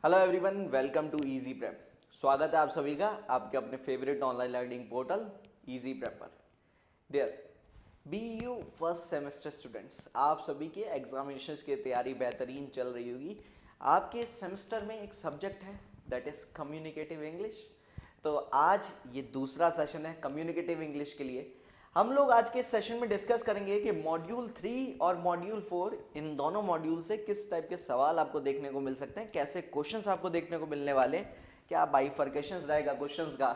Hello everyone, welcome to Easy Prep. स्वागत है आप सभी का आपके अपने favourite online learning portal Easy Prep पर। Dear B U first semester students, आप सभी के एग्जामिनेशंस की तैयारी बेहतरीन चल रही होगी। आपके सेमेस्टर में एक सब्जेक्ट है दैट इज कम्युनिकेटिव इंग्लिश। तो आज ये दूसरा सेशन है कम्युनिकेटिव इंग्लिश के लिए। हम लोग आज के सेशन में डिस्कस करेंगे कि मॉड्यूल 3 और मॉड्यूल 4 इन दोनों मॉड्यूल से किस टाइप के सवाल आपको देखने को मिल सकते हैं, कैसे क्वेश्चंस आपको देखने को मिलने वाले, क्या बाइफर्केशंस रहेगा क्वेश्चंस का,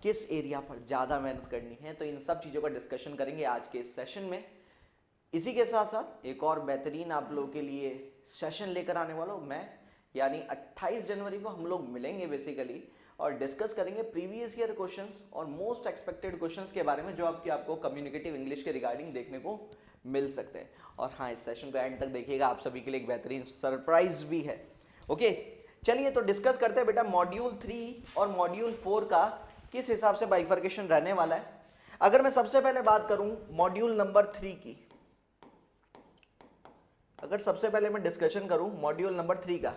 किस एरिया पर ज़्यादा मेहनत करनी है। तो इन सब चीज़ों का डिस्कशन करेंगे आज के इस सेशन में। इसी के साथ साथ एक और बेहतरीन आप लोगों के लिए सेशन लेकर आने वाला हूँ मैं, यानी 28 जनवरी को हम लोग मिलेंगे बेसिकली और डिस्कस करेंगे प्रीवियस ईयर क्वेश्चंस और मोस्ट एक्सपेक्टेड क्वेश्चंस के बारे में जो आपको कम्युनिकेटिव इंग्लिश के रिगार्डिंग देखने को मिल सकते हैं। और हाँ, इस सेशन को एंड तक देखिएगा, आप सभी के लिए एक बेहतरीन सरप्राइज भी है। ओके, चलिए तो डिस्कस करते हैं बेटा मॉड्यूल 3 और मॉड्यूल 4 का किस हिसाब से बाइफर्केशन रहने वाला है। अगर मैं सबसे पहले बात करूं मॉड्यूल नंबर 3 की, अगर सबसे पहले मैं डिस्कशन करूं मॉड्यूल नंबर 3 का,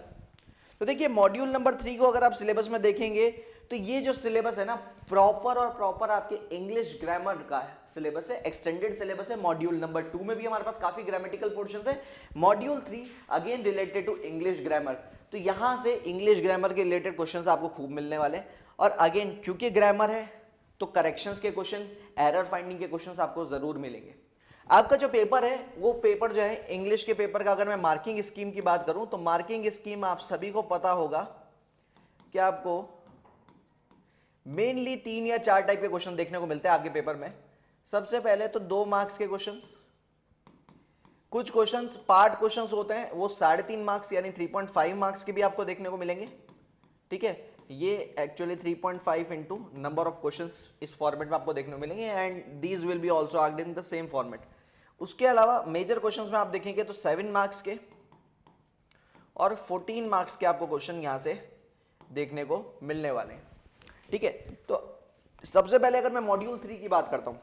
तो देखिए मॉड्यूल नंबर 3 को अगर आप सिलेबस में देखेंगे तो ये जो सिलेबस है ना प्रॉपर आपके इंग्लिश ग्रामर का सिलेबस है, एक्सटेंडेड सिलेबस है। मॉड्यूल नंबर 2 में भी हमारे पास काफी ग्रामेटिकल पोर्शंस है। Module 3 again related to English grammar, तो यहां से इंग्लिश ग्रामर के रिलेटेड क्वेश्चंस आपको खूब मिलने वाले। और अगेन क्योंकि ग्रामर है तो करेक्शंस के क्वेश्चन, एरर फाइंडिंग के क्वेश्चंस आपको जरूर मिलेंगे। आपका जो पेपर है वो पेपर जो है इंग्लिश के पेपर का, अगर मैं मार्किंग स्कीम की बात करूं तो मार्किंग स्कीम आप सभी को पता होगा कि आपको मेनली 3 या 4 टाइप के क्वेश्चन देखने को मिलते हैं आपके पेपर में। सबसे पहले तो 2 मार्क्स के क्वेश्चंस, कुछ क्वेश्चंस पार्ट क्वेश्चंस होते हैं वो 3.5 मार्क्स यानी 3.5 मार्क्स के भी आपको देखने को मिलेंगे। ठीक है, ये actually 3.5 into number of questions इस फॉर्मेट में आपको देखने को मिलेंगे and these will be also asked in the same format. उसके अलावा मेजर क्वेश्चंस में आप देखेंगे तो 7 मार्क्स के और 14 मार्क्स के आपको क्वेश्चन यहां से देखने को मिलने वाले हैं। ठीक है, तो सबसे पहले अगर मैं मॉड्यूल 3 की बात करता हूं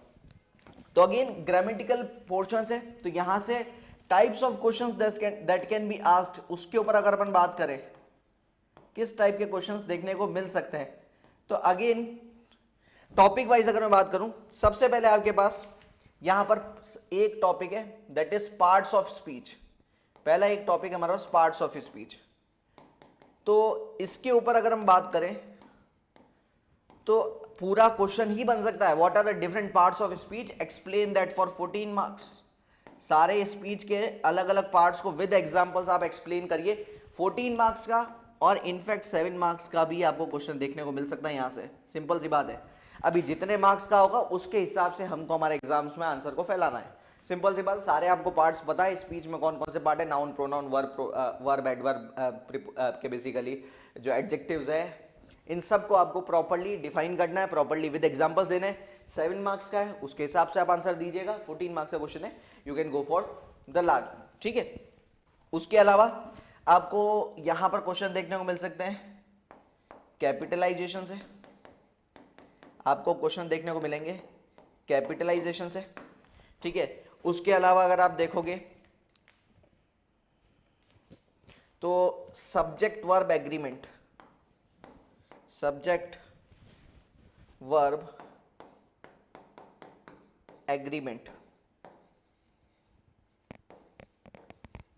तो अगेन ग्रामेटिकल पोर्शंस है, तो यहां से types of questions that can be asked, उसके ऊपर अगर अपन बात करें किस टाइप के क्वेश्चंस देखने को मिल सकते हैं, तो अगेन टॉपिक वाइज अगर मैं बात करूं, सबसे पहले आपके पास यहां पर एक टॉपिक है that is parts of speech. पहला एक टॉपिक हमारे पास पार्ट्स ऑफ स्पीच, तो इसके ऊपर अगर हम बात करें तो पूरा क्वेश्चन ही बन सकता है what are the different parts of speech, explain that for 14 marks. सारे स्पीच के अलग अलग पार्ट्स को विद एग्जांपल्स आप एक्सप्लेन करिए, 14 मार्क्स का और इनफैक्ट 7 मार्क्स का भी आपको क्वेश्चन देखने को मिल सकता है यहां से। सिंपल सी बात है, अभी जितने मार्क्स का होगा उसके हिसाब से हमको हमारे एग्जाम्स में आंसर को फैलाना है। सिंपल सी बात, सारे आपको पार्ट्स पता है स्पीच में कौन कौन से पार्ट है, नाउन, प्रोनाउन, वर्ब, एडवर्ब के बेसिकली जो एडजेक्टिव्स है इन सबको आपको प्रॉपर्ली डिफाइन करना है, प्रॉपर्ली विद एग्जांपल्स देने हैं। 7 मार्क्स का है उसके हिसाब से आप आंसर दीजिएगा, 14 मार्क्स का क्वेश्चन है, you can go for the large. ठीक है, उसके अलावा आपको यहां पर क्वेश्चन देखने को मिल सकते हैं कैपिटलाइजेशन से, आपको क्वेश्चन देखने को मिलेंगे कैपिटलाइजेशन से। ठीक है, उसके अलावा अगर आप देखोगे तो subject verb agreement, subject verb agreement,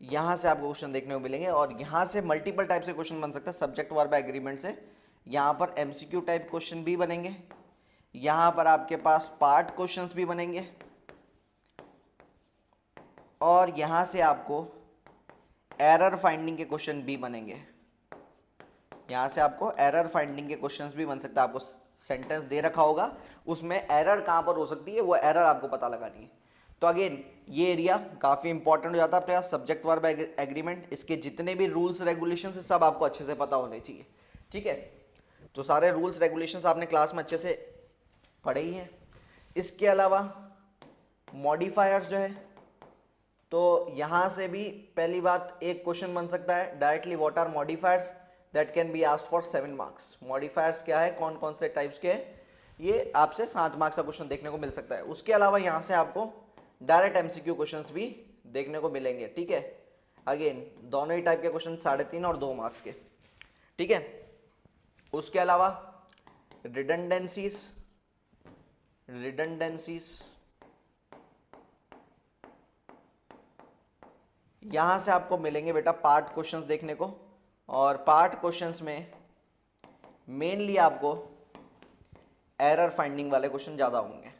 यहां से आपको क्वेश्चन देखने को मिलेंगे और यहां से मल्टीपल टाइप से क्वेश्चन बन सकता है सब्जेक्ट वर्ब एग्रीमेंट से। यहां पर एमसीक्यू टाइप क्वेश्चन भी बनेंगे, यहां पर आपके पास पार्ट क्वेश्चंस भी बनेंगे और यहां से आपको एरर फाइंडिंग के क्वेश्चन भी बनेंगे। यहां से आपको एरर फाइंडिंग के क्वेश्चंस भी बन सकता है, आपको सेंटेंस दे रखा होगा उसमें एरर कहां पर हो सकती है वो एरर आपको पता लगानी है। तो अगेन ये एरिया काफी इंपॉर्टेंट हो जाता है अपने सब्जेक्ट वर्ब एग्रीमेंट, इसके जितने भी रूल्स रेगुलेशंस है सब आपको अच्छे से पता होने चाहिए। ठीक है, तो सारे रूल्स रेगुलेशंस आपने क्लास में अच्छे से पढ़े ही हैं। इसके अलावा मॉडिफायर्स जो है, तो यहां से भी पहली बात एक क्वेश्चन बन सकता है directly, what are modifiers that can be asked for 7 marks. Modifiers क्या है, कौन कौन से टाइप्स के हैं, ये आपसे 7 मार्क्स का क्वेश्चन देखने को मिल सकता है। उसके अलावा यहां से आपको डायरेक्ट एमसीक्यू क्वेश्चंस भी देखने को मिलेंगे। ठीक है, अगेन दोनों ही टाइप के क्वेश्चन 3.5 और 2 मार्क्स के। ठीक है। उसके अलावा रिडंडेंसीज यहां से आपको मिलेंगे बेटा पार्ट क्वेश्चंस देखने को, और पार्ट क्वेश्चंस में मेनली आपको एरर फाइंडिंग वाले क्वेश्चन ज्यादा होंगे,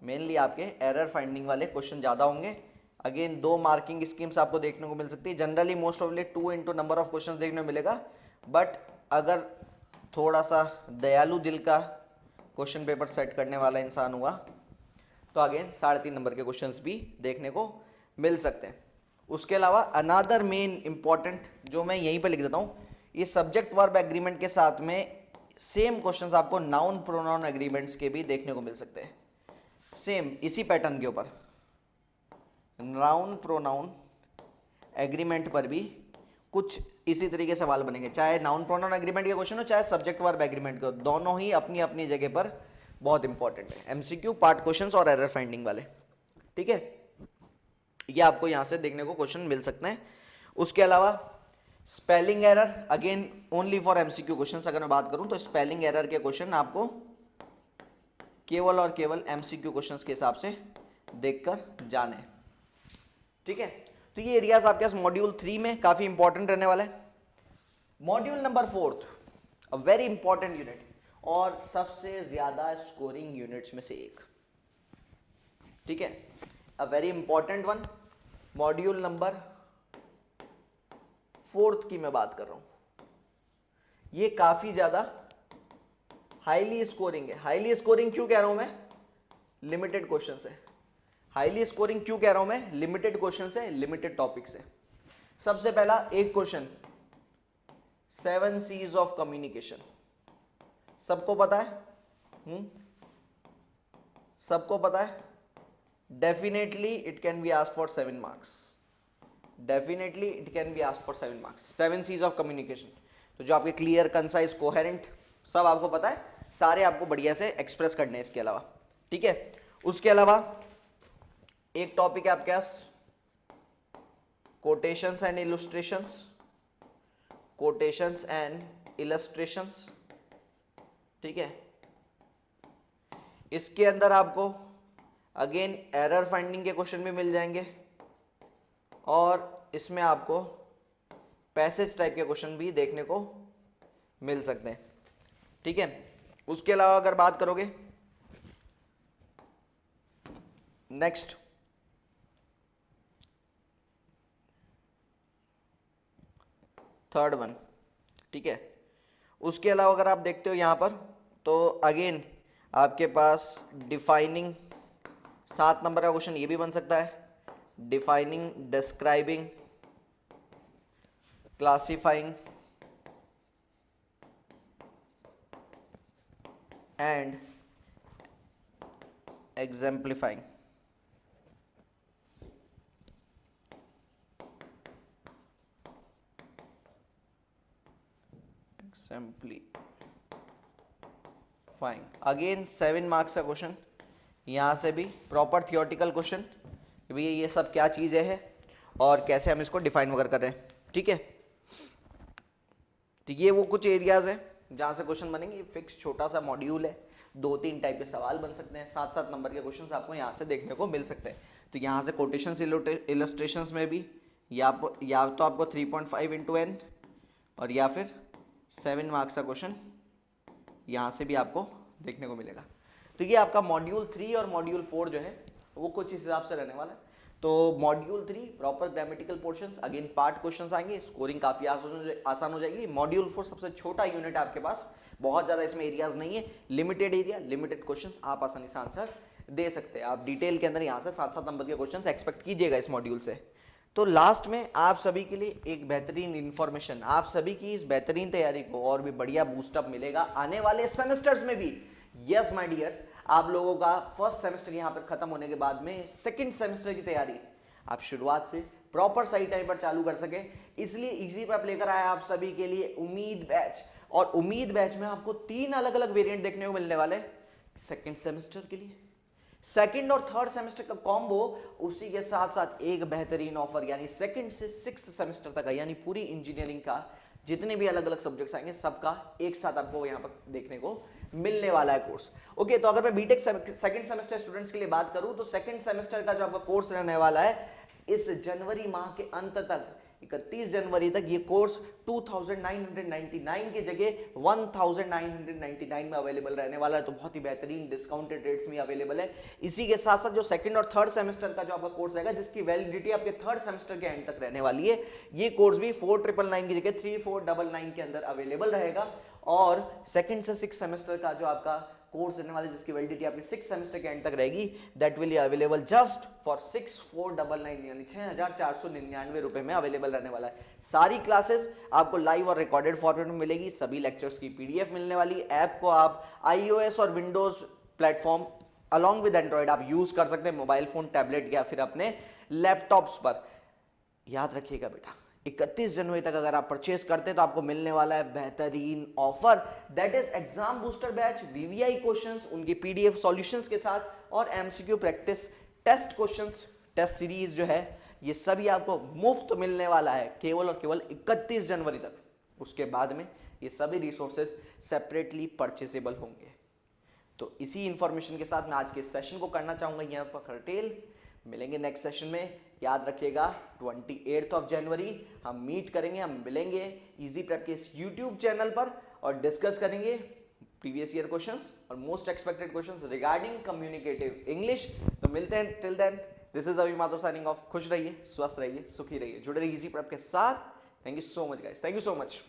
मेनली आपके एरर फाइंडिंग वाले क्वेश्चन ज्यादा होंगे। अगेन 2 मार्किंग स्कीम्स आपको देखने को मिल सकती है। Generally most probably 2 into number of question देखने को मिलेगा, बट अगर थोड़ा सा दयालु दिल का क्वेश्चन पेपर सेट करने वाला इंसान हुआ तो अगेन 3.5 नंबर के क्वेश्चंस भी देखने को मिल सकते हैं। उसके अलावा अनादर मेन इंपॉर्टेंट जो मैं यहीं पे लिख देता हूँ, ये सब्जेक्ट वर्ब एग्रीमेंट के साथ में सेम क्वेश्चंस आपको नाउन प्रोनाउन एग्रीमेंट्स के भी देखने को मिल सकते हैं, सेम इसी पैटर्न के ऊपर नाउन प्रोनाउन एग्रीमेंट पर भी कुछ इसी तरीके से सवाल बनेंगे, चाहे नाउन प्रोनाउन एग्रीमेंट के क्वेश्चन हो चाहे सब्जेक्ट वर्ब एग्रीमेंट के हो, दोनों ही अपनी अपनी जगह पर बहुत इंपॉर्टेंट है, एमसीक्यू पार्ट क्वेश्चंस और एरर फाइंडिंग वाले। ठीक है, ये आपको यहां से देखने को क्वेश्चन मिल सकते हैं। उसके अलावा spelling error again only for MCQ questions अगर मैं बात करूं तो स्पेलिंग एरर के क्वेश्चन आपको केवल और केवल एमसीक्यू क्वेश्चंस के हिसाब से देखकर जाने। ठीक है, तो ये एरियाज आपके पास मॉड्यूल 3 में काफी इंपॉर्टेंट रहने वाला है। Module number 4 a very important unit और सबसे ज्यादा स्कोरिंग यूनिट्स में से एक। ठीक है, a very important one, module number 4 की मैं बात कर रहा हूं। ये काफी ज्यादा हाईली स्कोरिंग है। हाईली स्कोरिंग क्यों कह रहा हूं मैं? लिमिटेड क्वेश्चन है। हाईली स्कोरिंग क्यों कह रहा हूं मैं? लिमिटेड क्वेश्चन है, लिमिटेड टॉपिक से। सबसे पहला एक क्वेश्चन 7 C's ऑफ कम्युनिकेशन, सबको पता है? सबको पता है? Definitely it can be asked for 7 marks, definitely it can be asked for 7 marks. 7 C's of communication, तो जो आपके क्लियर, कंसाइज, कोहेरेंट सब आपको पता है, सारे आपको बढ़िया से एक्सप्रेस करने हैं इसके अलावा। ठीक है, उसके अलावा एक टॉपिक है आपके पास quotations and illustrations, quotations and illustrations. ठीक है, इसके अंदर आपको अगेन एरर फाइंडिंग के क्वेश्चन भी मिल जाएंगे और इसमें आपको पैसेज टाइप के क्वेश्चन भी देखने को मिल सकते हैं। ठीक है, उसके अलावा अगर बात करोगे नेक्स्ट थर्ड वन। ठीक है, उसके अलावा अगर आप देखते हो यहां पर तो अगेन आपके पास डिफाइनिंग 7 नंबर का क्वेश्चन ये भी बन सकता है, defining, describing, classifying and exemplifying. Exemplifying again 7 marks का क्वेश्चन, यहां से भी प्रॉपर थियोरटिकल क्वेश्चन कि भैया ये सब क्या चीजें हैं और कैसे हम इसको डिफाइन वगैरह कर रहे हैं। ठीक है, तो ये वो कुछ एरियाज हैं जहां से क्वेश्चन बनेंगे। फिक्स छोटा सा मॉड्यूल है, 2-3 टाइप के सवाल बन सकते हैं, 7-7 नंबर के क्वेश्चन आपको यहाँ से देखने को मिल सकते हैं। तो यहाँ से कोटेशंस, इलस्ट्रेशंस में भी या तो आपको 3.5 इंटू n और या फिर 7 मार्क्स का क्वेश्चन यहाँ से भी आपको देखने को मिलेगा। तो ये आपका मॉड्यूल 3 और मॉड्यूल 4 जो है वो कुछ इस हिसाब से रहने वाला है। तो module 3 proper grammatical portions, again part questions आएंगे, स्कोरिंग काफी आसान हो जाएगी। मॉड्यूल 4 सबसे छोटा यूनिट आपके पास, बहुत ज्यादा इसमें एरियाज नहीं है, लिमिटेड एरिया, लिमिटेड क्वेश्चंस, आप आसानी से आंसर दे सकते हैं। आप डिटेल के अंदर यहाँ से 7-7 नंबर के क्वेश्चंस एक्सपेक्ट कीजिएगा इस मॉड्यूल से। तो लास्ट में आप सभी के लिए एक बेहतरीन इंफॉर्मेशन, आप सभी की इस बेहतरीन तैयारी को और भी बढ़िया बूस्टअप मिलेगा आने वाले सेमेस्टर्स में भी। यस माय डियर्स, आप लोगों का फर्स्ट सेमेस्टर यहां पर खत्म होने के बाद में सेकंड सेमेस्टर की तैयारी आप शुरुआत से प्रॉपर सही टाइम पर चालू कर सके, इसलिए इजी पर लेकर आया आप सभी के लिए उम्मीद बैच। और उम्मीद बैच में आपको 3 अलग अलग वेरिएंट देखने को मिलने वाले सेकंड सेमेस्टर के लिए। सेकंड और थर्ड सेमेस्टर का कॉम्बो, उसी के साथ साथ एक बेहतरीन ऑफर यानी सेकंड से 6th सेमेस्टर तक का, यानी पूरी इंजीनियरिंग का जितने भी अलग अलग सब्जेक्ट्स आएंगे सबका एक साथ आपको यहाँ पर देखने को मिलने वाला है कोर्स। ओके, तो अगर मैं बीटेक सेकंड सेमेस्टर स्टूडेंट्स के लिए बात करूं तो सेकंड सेमेस्टर का जो आपका कोर्स रहने वाला है इस जनवरी माह के अंत तक 31 जनवरी तक ये कोर्स 2999 की जगह 1999 में अवेलेबल रहने वाला है। तो बहुत ही बेहतरीन डिस्काउंटेड रेट्स में अवेलेबल है। इसी के साथ साथ जो सेकंड और थर्ड सेमेस्टर का जो आपका कोर्स रहेगा जिसकी वैलिडिटी आपके थर्ड सेमेस्टर के एंड तक रहने वाली है, ये कोर्स भी 4999 की जगह 3499 के अंदर अवेलेबल रहेगा। और सेकंड से सिक्स सेमेस्टर का जो आपका कोर्स रहने वाला है जिसकी वैलिडिटी आपके सिक्स सेमेस्टर के एंड तक रहेगी, that will be available just for 6499 यानी 6499 रुपए में अवेलेबल रहने वाला है। सारी क्लासेस आपको लाइव और रिकॉर्डेड फॉर्मेट में मिलेगी। सभी लेक्चर्स की पीडीएफ मिलने वाली। ऐप को आप iOS और Windows platform along with Android आप यूज कर सकते हैं, मोबाइल फोन, टैबलेट या फिर अपने लैपटॉप्स पर। याद रखिएगा बेटा, 31 जनवरी तक अगर आप परचेस करते हैं तो आपको मिलने वाला है बेहतरीन offer, that is exam booster batch, VVI questions, उनकी पीडीएफ सॉल्यूशंस के साथ और MCQ practice test questions, test series जो है ये सभी आपको मुफ्त मिलने वाला है केवल और केवल 31 जनवरी तक। उसके बाद में ये सभी रिसोर्सेज सेपरेटली परचेसेबल होंगे। तो इसी इंफॉर्मेशन के साथ मैं आज के इस सेशन को करना चाहूंगा यहाँ पर कर्टेल। मिलेंगे नेक्स्ट सेशन में। याद रखिएगा 28 ऑफ जनवरी हम मीट करेंगे, हम मिलेंगे इजी प्रेप के इस यूट्यूब चैनल पर और डिस्कस करेंगे प्रीवियस ईयर क्वेश्चंस और most expected questions regarding communicative English. तो मिलते हैं, टिल देन दिस इज अभी माथुर साइनिंग ऑफ। खुश रहिए, स्वस्थ रहिए, सुखी रहिए, जुड़े रहिए इजी प्रेप के साथ। Thank you so much guys, thank you so much.